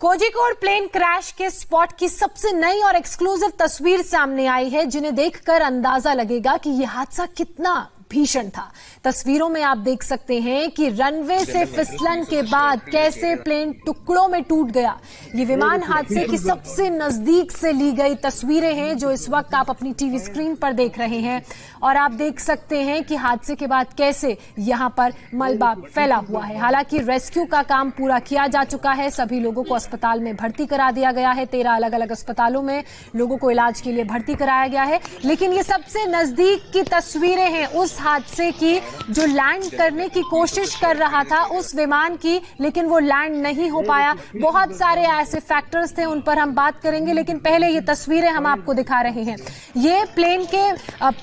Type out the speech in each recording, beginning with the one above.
Kozhikode plane crash के spot की सबसे नई और एक्सक्लूसिव तस्वीर सामने आई है, जिन्हें देखकर अंदाजा लगेगा कि यह हादसा कितना भीषण था। तस्वीरों में आप देख सकते हैं कि रनवे से फिसलन के बाद कैसे प्लेन टुकड़ों में टूट गया। ये विमान हादसे की सबसे नजदीक से ली गई तस्वीरें हैं जो इस वक्त आप अपनी टीवी स्क्रीन पर देख रहे हैं, और आप देख सकते हैं कि हादसे के बाद कैसे यहां पर मलबा फैला हुआ है। हालांकि रेस्क्यू का काम पूरा किया जा चुका है, सभी लोगों को अस्पताल में भर्ती करा दिया गया है। 13 अलग अलग अस्पतालों में लोगों को इलाज के लिए भर्ती कराया गया है। लेकिन ये सबसे नजदीक की तस्वीरें हैं उस हादसे की जो लैंड करने की कोशिश कर रहा था उस विमान की, लेकिन वो लैंड नहीं हो पाया। बहुत सारे ऐसे फैक्टर्स थे, उन पर हम बात करेंगे, लेकिन पहले ये तस्वीरें हम आपको दिखा रहे हैं। ये प्लेन के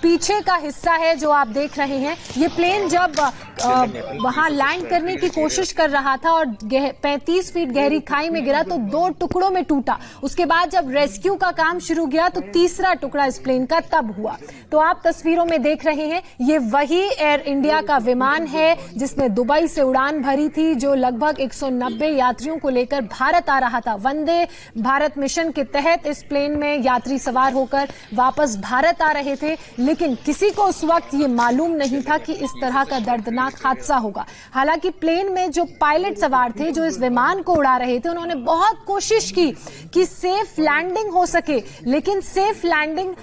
पीछे का हिस्सा है जो आप देख रहे हैं। ये प्लेन जब वहां लैंड करने की कोशिश कर रहा था और 35 फीट गहरी खाई में गिरा तो 2 टुकड़ों में टूटा। उसके बाद जब रेस्क्यू का काम शुरू किया तो तीसरा टुकड़ा इस प्लेन का तब हुआ। तो आप तस्वीरों में देख रहे हैं, ये वही एयर इंडिया का विमान है जिसने दुबई से उड़ान भरी थी, जो लगभग 190 यात्रियों को लेकर भारत आ रहा था। वंदे भारत मिशन के तहत इस प्लेन में यात्री सवार होकर वापस भारत आ रहे थे, लेकिन किसी को उस वक्त ये मालूम नहीं था कि इस तरह का दर्दनाक हादसा होगा। हालांकि प्लेन में जो पायलट सवार थे जो इस विमान को उड़ा रहे थे, उन्होंने बहुत कोशिश की कि सेफ लैंडिंग हो सके, लेकिन सेफ लैंडिंग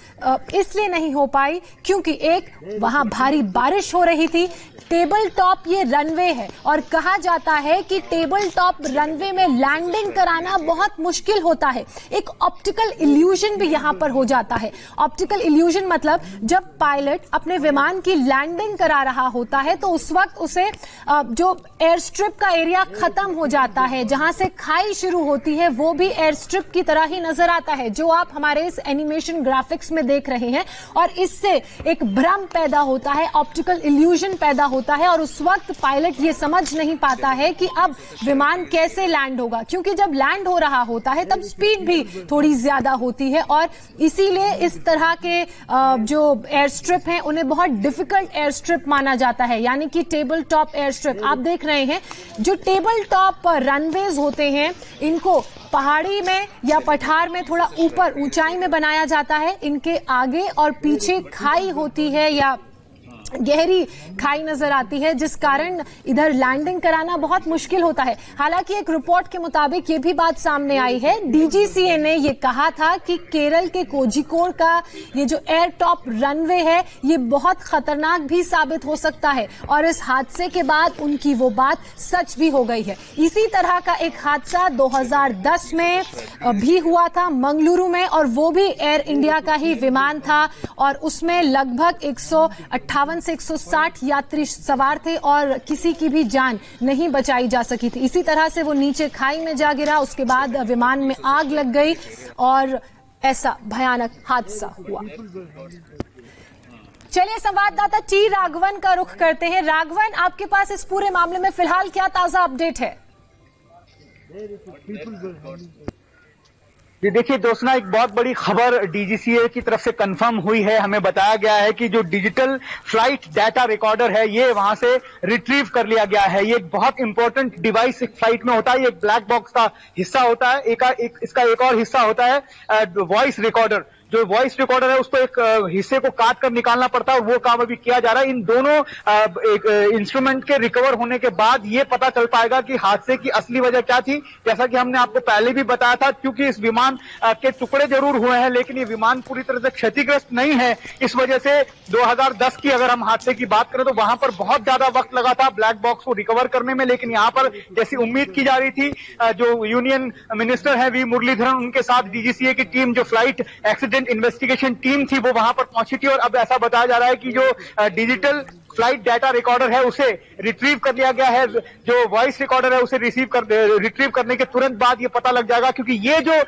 इसलिए नहीं हो पाई क्योंकि एक वहां भारी बारिश हो रही थी। टेबल टॉप ये रनवे है और कहा जाता है कि टेबल टॉप रनवे में लैंडिंग कराना बहुत मुश्किल होता है। एक ऑप्टिकल इल्यूजन भी यहां पर हो जाता है। ऑप्टिकल इल्यूजन मतलब जब पायलट अपने विमान की लैंडिंग करा रहा होता है तो उस वक्त उसे जो एयर स्ट्रिप का एरिया खत्म हो जाता है, जहां से खाई शुरू होती है, वो भी एयर स्ट्रिप की तरह ही नजर आता है जो आप हमारे इस एनिमेशन ग्राफिक्स में देख रहे हैं, और इससे एक भ्रम पैदा होता है, ऑप्टिकल इल्यूजन पैदा होता है, और उस वक्त पायलट ये समझ नहीं पाता है कि अब विमान कैसे लैंड होगा, क्योंकि जब लैंड हो रहा होता है तब स्पीड भी थोड़ी ज्यादा होती है, और इसीलिए इस तरह के जो एयर स्ट्रिप हैं उन्हें बहुत डिफिकल्ट एयर स्ट्रिप माना जाता है, यानी कि टेबल टॉप एयर स्ट्रिप। आप देख रहे हैं जो टेबल टॉप रनवेज होते हैं, इनको पहाड़ी में या पठार में थोड़ा ऊपर ऊंचाई में बनाया जाता है। इनके आगे और पीछे खाई होती है या गहरी खाई नजर आती है, जिस कारण इधर लैंडिंग कराना बहुत मुश्किल होता है। हालांकि एक रिपोर्ट के मुताबिक ये भी बात सामने आई है, डीजीसीए ने ये कहा था कि केरल के कोझिकोड का ये जो एयर टॉप रनवे है ये बहुत खतरनाक भी साबित हो सकता है, और इस हादसे के बाद उनकी वो बात सच भी हो गई है। इसी तरह का एक हादसा 2010 में भी हुआ था मंगलुरु में, और वो भी एयर इंडिया का ही विमान था, और उसमें लगभग 158 से 160 यात्री सवार थे और किसी की भी जान नहीं बचाई जा सकी थी। इसी तरह से वो नीचे खाई में जा गिरा, उसके बाद विमान में आग लग गई और ऐसा भयानक हादसा हुआ। चलिए संवाददाता टी राघवन का रुख करते हैं। राघवन, आपके पास इस पूरे मामले में फिलहाल क्या ताजा अपडेट है? ये देखिए दोस्तों, एक बहुत बड़ी खबर डीजीसीए की तरफ से कंफर्म हुई है। हमें बताया गया है कि जो डिजिटल फ्लाइट डाटा रिकॉर्डर है ये वहां से रिट्रीव कर लिया गया है। ये एक बहुत इंपॉर्टेंट डिवाइस एक फ्लाइट में होता है, ये ब्लैक बॉक्स का हिस्सा होता है। इसका एक और हिस्सा होता है वॉइस रिकॉर्डर। जो वॉइस रिकॉर्डर है उसको एक हिस्से को काट कर निकालना पड़ता है, और वो काम अभी किया जा रहा है। इन दोनों इंस्ट्रूमेंट के रिकवर होने के बाद ये पता चल पाएगा कि हादसे की असली वजह क्या थी। जैसा कि हमने आपको पहले भी बताया था, क्योंकि इस विमान के टुकड़े जरूर हुए हैं लेकिन ये विमान पूरी तरह से क्षतिग्रस्त नहीं है। इस वजह से 2010 की अगर हम हादसे की बात करें तो वहां पर बहुत ज्यादा वक्त लगा था ब्लैक बॉक्स को रिकवर करने में, लेकिन यहाँ पर जैसी उम्मीद की जा रही थी, जो यूनियन मिनिस्टर है वी मुरलीधरन, उनके साथ डीजीसीए की टीम, जो फ्लाइट एक्सीडेंट इन्वेस्टिगेशन टीम थी, वो वहां पर पहुंची थी, और अब ऐसा बताया जा रहा है कि जो डिजिटल फ्लाइट डाटा रिकॉर्डर है उसे रिट्रीव कर लिया गया है। जो वॉइस रिकॉर्डर है उसे रिट्रीव करने के तुरंत बाद ये पता लग जाएगा, क्योंकि ये जो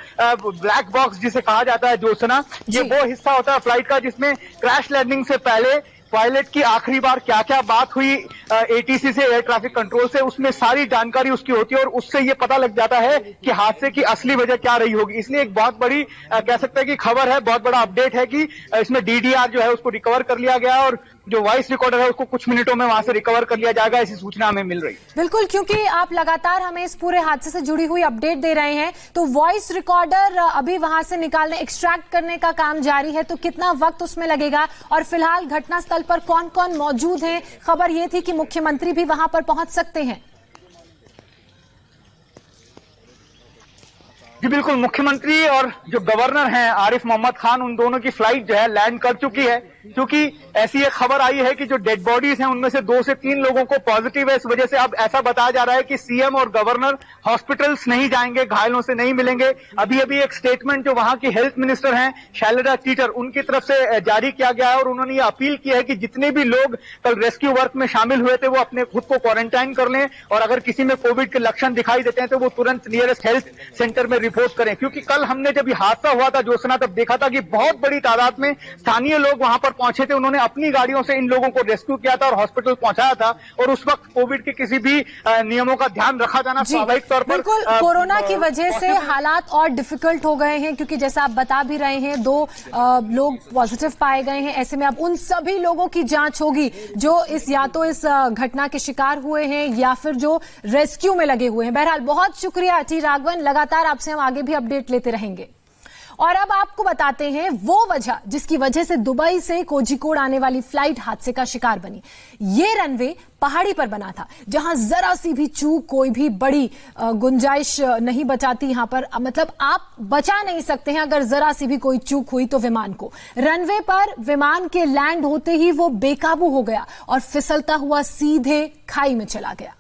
ब्लैक बॉक्स जिसे कहा जाता है जोसना, ये वो हिस्सा होता है फ्लाइट का जिसमें क्रैश लैंडिंग से पहले पायलट की आखिरी बार क्या क्या बात हुई एटीसी से, एयर ट्रैफिक कंट्रोल से, उसमें सारी जानकारी उसकी होती है, और उससे ये पता लग जाता है कि हादसे की असली वजह क्या रही होगी। इसलिए एक बहुत बड़ी कह सकते हैं कि खबर है, बहुत बड़ा अपडेट है कि इसमें डीडीआर जो है उसको रिकवर कर लिया गया, और जो वॉइस रिकॉर्डर है उसको कुछ मिनटों में वहां से रिकवर कर लिया जाएगा, ऐसी सूचना हमें मिल रही है। बिल्कुल, क्योंकि आप लगातार हमें इस पूरे हादसे से जुड़ी हुई अपडेट दे रहे हैं, तो वॉइस रिकॉर्डर अभी वहां से निकालने, एक्सट्रैक्ट करने का काम जारी है, तो कितना वक्त उसमें लगेगा और फिलहाल घटनास्थल पर कौन कौन मौजूद है? खबर यह थी कि मुख्यमंत्री भी वहां पर पहुंच सकते हैं। जी बिल्कुल, मुख्यमंत्री और जो गवर्नर हैं आरिफ मोहम्मद खान, उन दोनों की फ्लाइट जो है लैंड कर चुकी है, क्योंकि ऐसी एक खबर आई है कि जो डेड बॉडीज हैं उनमें से 2 से 3 लोगों को पॉजिटिव है। इस वजह से अब ऐसा बताया जा रहा है कि सीएम और गवर्नर हॉस्पिटल्स नहीं जाएंगे, घायलों से नहीं मिलेंगे। अभी अभी एक स्टेटमेंट जो वहां की हेल्थ मिनिस्टर हैं शैलजा टीटर, उनकी तरफ से जारी किया गया है और उन्होंने ये अपील की है कि जितने भी लोग कल रेस्क्यू वर्क में शामिल हुए थे वो अपने खुद को क्वारंटाइन कर लें और अगर किसी में कोविड के लक्षण दिखाई देते हैं तो वो तुरंत नियरेस्ट हेल्थ सेंटर में रिपोर्ट करें। क्योंकि कल हमने जब ये हादसा हुआ था जोशना, तब देखा था कि बहुत बड़ी तादाद में स्थानीय लोग वहां पर पहुंचे थे, उन्होंने अपनी गाड़ियों से इन लोगों को रेस्क्यू किया था और हॉस्पिटल पहुंचाया था और उस वक्त कोविड के किसी भी नियमों का ध्यान रखा जाना स्वाभाविक तौर पर। बिल्कुल, कोरोना की वजह से हालात और डिफिकल्ट हो गए हैं, क्योंकि जैसा आप बता भी रहे हैं 2 लोग पॉजिटिव पाए गए हैं। ऐसे में अब उन सभी लोगों की जांच होगी जो या तो इस घटना के शिकार हुए हैं या फिर जो रेस्क्यू में लगे हुए हैं। बहरहाल बहुत शुक्रिया टी राघवन, लगातार आपसे हम आगे भी अपडेट लेते रहेंगे। और अब आपको बताते हैं वो वजह जिसकी वजह से दुबई से कोझिकोड आने वाली फ्लाइट हादसे का शिकार बनी। ये रनवे पहाड़ी पर बना था, जहां जरा सी भी चूक, कोई भी बड़ी गुंजाइश नहीं बचाती। यहां पर मतलब आप बचा नहीं सकते हैं अगर जरा सी भी कोई चूक हुई तो विमान को। रनवे पर विमान के लैंड होते ही वो बेकाबू हो गया और फिसलता हुआ सीधे खाई में चला गया।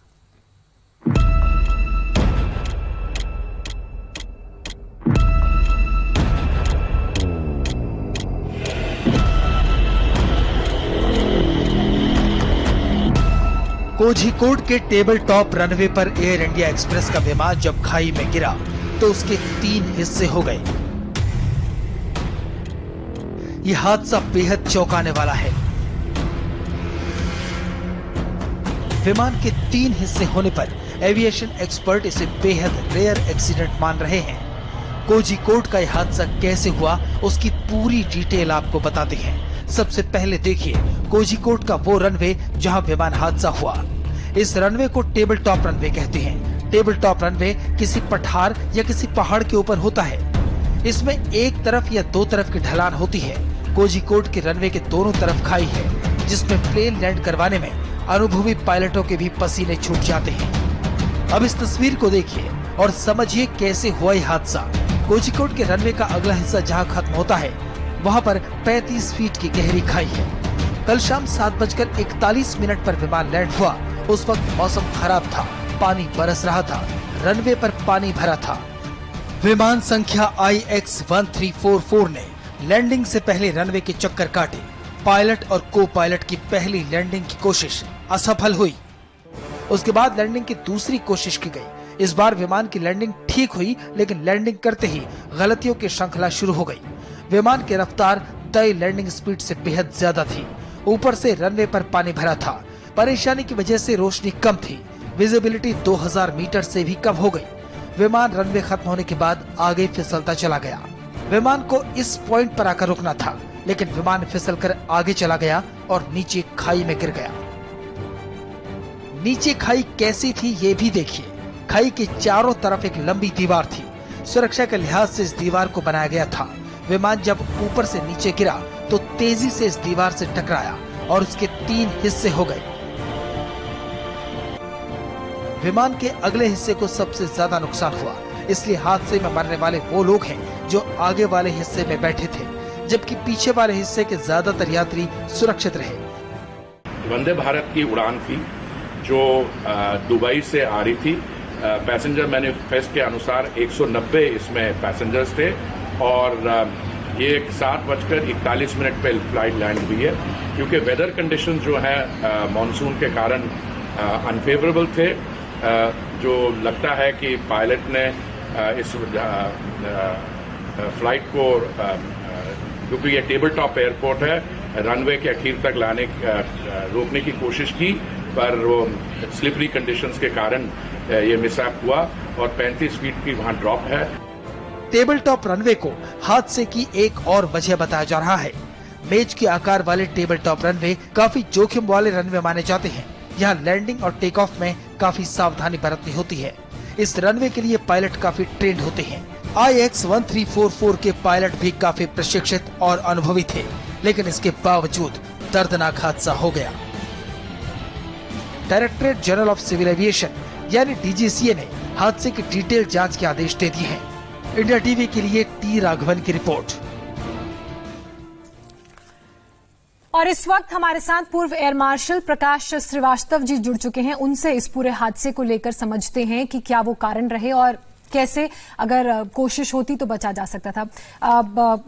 कोझिकोड के टेबल टॉप रनवे पर एयर इंडिया एक्सप्रेस का विमान जब खाई में गिरा तो उसके 3 हिस्से हो गए। यह हादसा बेहद चौंकाने वाला है। विमान के 3 हिस्से होने पर एविएशन एक्सपर्ट इसे बेहद रेयर एक्सीडेंट मान रहे हैं। कोझिकोड का यह हादसा कैसे हुआ उसकी पूरी डिटेल आपको बताते हैं। सबसे पहले देखिए कोझिकोड का वो रनवे जहां विमान हादसा हुआ। इस रनवे को टेबल टॉप रनवे कहते हैं। टेबल टॉप रनवे किसी पठार या किसी पहाड़ के ऊपर होता है। इसमें एक तरफ या 2 तरफ की ढलान होती है। कोझिकोड के रनवे के दोनों तरफ खाई है, जिसमें प्लेन लैंड करवाने में अनुभवी पायलटों के भी पसीने छूट जाते हैं। अब इस तस्वीर को देखिए और समझिए कैसे हुआ यह हादसा। कोझिकोड के रनवे का अगला हिस्सा जहां खत्म होता है वहां पर 35 फीट की गहरी खाई है। कल शाम 7:41 पर विमान लैंड हुआ। उस वक्त मौसम खराब था, पानी बरस रहा था, रनवे पर पानी भरा था। विमान संख्या IX1344 ने लैंडिंग से पहले रनवे के चक्कर काटे। पायलट और को पायलट की पहली लैंडिंग की कोशिश असफल हुई। उसके बाद लैंडिंग की दूसरी कोशिश की गई। इस बार विमान की लैंडिंग ठीक हुई, लेकिन लैंडिंग करते ही गलतियों की श्रृंखला शुरू हो गई। विमान की रफ्तार तय लैंडिंग स्पीड से बेहद ज्यादा थी। ऊपर से रनवे पर पानी भरा था। परेशानी की वजह से रोशनी कम थी। विजिबिलिटी 2000 मीटर से भी कम हो गई। विमान रनवे खत्म होने के बाद आगे फिसलता चला गया। विमान को इस पॉइंट पर आकर रुकना था, लेकिन विमान फिसलकर आगे चला गया और नीचे खाई में गिर गया। नीचे खाई कैसी थी ये भी देखिए। खाई के चारों तरफ एक लंबी दीवार थी। सुरक्षा के लिहाज से इस दीवार को बनाया गया था। विमान जब ऊपर से नीचे गिरा तो तेजी से इस दीवार से टकराया और उसके 3 हिस्से हो गए। विमान के अगले हिस्से को सबसे ज्यादा नुकसान हुआ, इसलिए हादसे में मरने वाले वो लोग हैं जो आगे वाले हिस्से में बैठे थे, जबकि पीछे वाले हिस्से के ज्यादातर यात्री सुरक्षित रहे। वंदे भारत की उड़ान थी जो दुबई से आ रही थी। पैसेंजर मैनिफेस्ट के अनुसार 190 इसमें पैसेंजर्स थे और ये 7:41 पे फ्लाइट लैंड हुई है। क्योंकि वेदर कंडीशन जो है मानसून के कारण अनफेवरेबल थे, जो लगता है कि पायलट ने इस फ्लाइट को, क्योंकि ये टेबल टॉप एयरपोर्ट है, रनवे के आखिर तक रोकने की कोशिश की, पर वो स्लिपरी कंडीशंस के कारण ये मिसहैप हुआ और 35 फीट की वहां ड्रॉप है। टेबल टॉप रनवे को हादसे की एक और वजह बताया जा रहा है। मेज के आकार वाले टेबल टॉप रनवे काफी जोखिम वाले रनवे माने जाते हैं। यहाँ लैंडिंग और टेक ऑफ में काफी सावधानी बरतनी होती है। इस रनवे के लिए पायलट काफी ट्रेंड होते हैं। IX-1344 के पायलट भी काफी प्रशिक्षित और अनुभवी थे, लेकिन इसके बावजूद दर्दनाक हादसा हो गया। Directorate general of civil aviation यानी DGCA ने हादसे की डिटेल जांच के आदेश दे दिए हैं। इंडिया टीवी के लिए टी राघवन की रिपोर्ट। और इस वक्त हमारे साथ पूर्व एयर मार्शल प्रकाश श्रीवास्तव जी जुड़ चुके हैं। उनसे इस पूरे हादसे को लेकर समझते हैं कि क्या वो कारण रहे और कैसे अगर कोशिश होती तो बचा जा सकता था।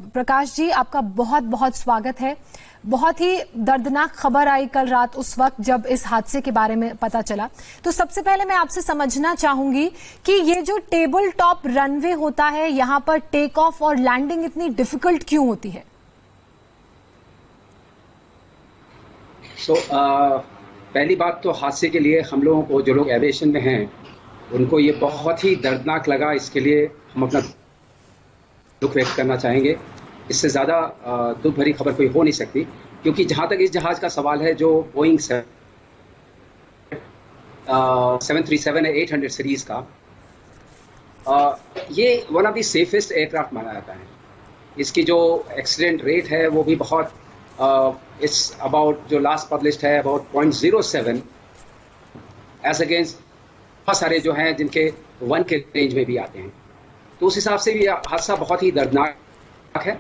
प्रकाश जी, आपका बहुत बहुत स्वागत है। बहुत ही दर्दनाक खबर आई कल रात उस वक्त जब इस हादसे के बारे में पता चला। तो सबसे पहले मैं आपसे समझना चाहूंगी कि ये जो टेबल टॉप रनवे होता है, यहाँ पर टेक ऑफ और लैंडिंग इतनी डिफिकल्ट क्यों होती है? पहली बात तो हादसे के लिए हम लोगों को, जो लोग एविएशन में हैं, उनको ये बहुत ही दर्दनाक लगा। इसके लिए हम अपना दुख व्यक्त करना चाहेंगे। इससे ज़्यादा दुख भरी खबर कोई हो नहीं सकती, क्योंकि जहाँ तक इस जहाज़ का सवाल है, जो बोइंग 737 है 800 सीरीज़ का, ये one of the safest aircraft माना जाता है। इसकी जो एक्सीडेंट रेट है वो भी बहुत इट्स अबाउट, जो लास्ट पब्लिश्ड है, अबाउट 0.07 एज अगेंस्ट बहुत सारे जो हैं जिनके 1 के रेंज में भी आते हैं। तो उस हिसाब से भी हादसा बहुत ही दर्दनाक है।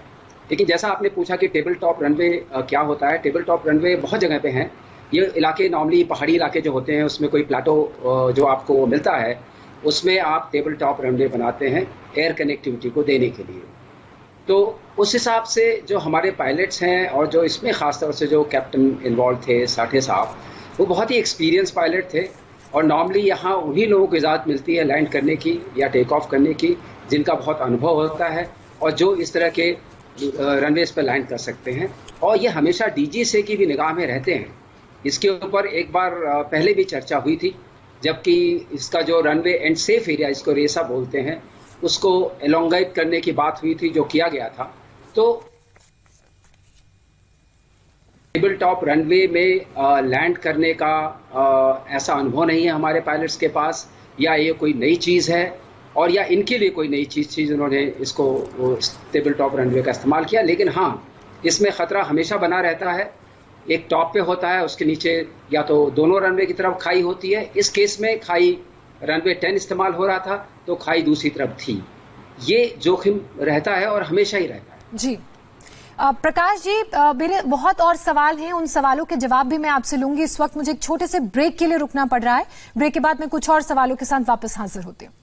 लेकिन जैसा आपने पूछा कि टेबल टॉप रनवे क्या होता है, टेबल टॉप रनवे बहुत जगह पे हैं। ये इलाके नॉर्मली पहाड़ी इलाके जो होते हैं, उसमें कोई प्लाटो जो आपको मिलता है, उसमें आप टेबल टॉप रनवे बनाते हैं एयर कनेक्टिविटी को देने के लिए। तो उस हिसाब से जो हमारे पायलट्स हैं और जो इसमें ख़ासतौर से जो कैप्टन इन्वॉल्व थे, साठे साहब, वो बहुत ही एक्सपीरियंस पायलट थे। और नॉर्मली यहाँ उन्हीं लोगों को इजाज़त मिलती है लैंड करने की या टेक ऑफ करने की, जिनका बहुत अनुभव होता है और जो इस तरह के रनवेज पर लैंड कर सकते हैं। और ये हमेशा DGCA की भी निगाह में रहते हैं। इसके ऊपर एक बार पहले भी चर्चा हुई थी, जबकि इसका जो रनवे एंड सेफ एरिया, इसको रेसा बोलते हैं, उसको एलोंगेट करने की बात हुई थी, जो किया गया था। तो टेबल टॉप रनवे में लैंड करने का ऐसा अनुभव नहीं है हमारे पायलट्स के पास, या ये कोई नई चीज़ है, और या इनके लिए कोई नई चीज़ थी जिन्होंने इसको टेबल टॉप रनवे का इस्तेमाल किया। लेकिन हाँ, इसमें ख़तरा हमेशा बना रहता है। एक टॉप पे होता है, उसके नीचे या तो दोनों रनवे की तरफ खाई होती है। इस केस में खाई रनवे 10 इस्तेमाल हो रहा था, तो खाई दूसरी तरफ थी। ये जोखिम रहता है और हमेशा ही रहता है। जी प्रकाश जी, मेरे बहुत और सवाल हैं, उन सवालों के जवाब भी मैं आपसे लूंगी। इस वक्त मुझे एक छोटे से ब्रेक के लिए रुकना पड़ रहा है। ब्रेक के बाद मैं कुछ और सवालों के साथ वापस हाजिर होती हूँ।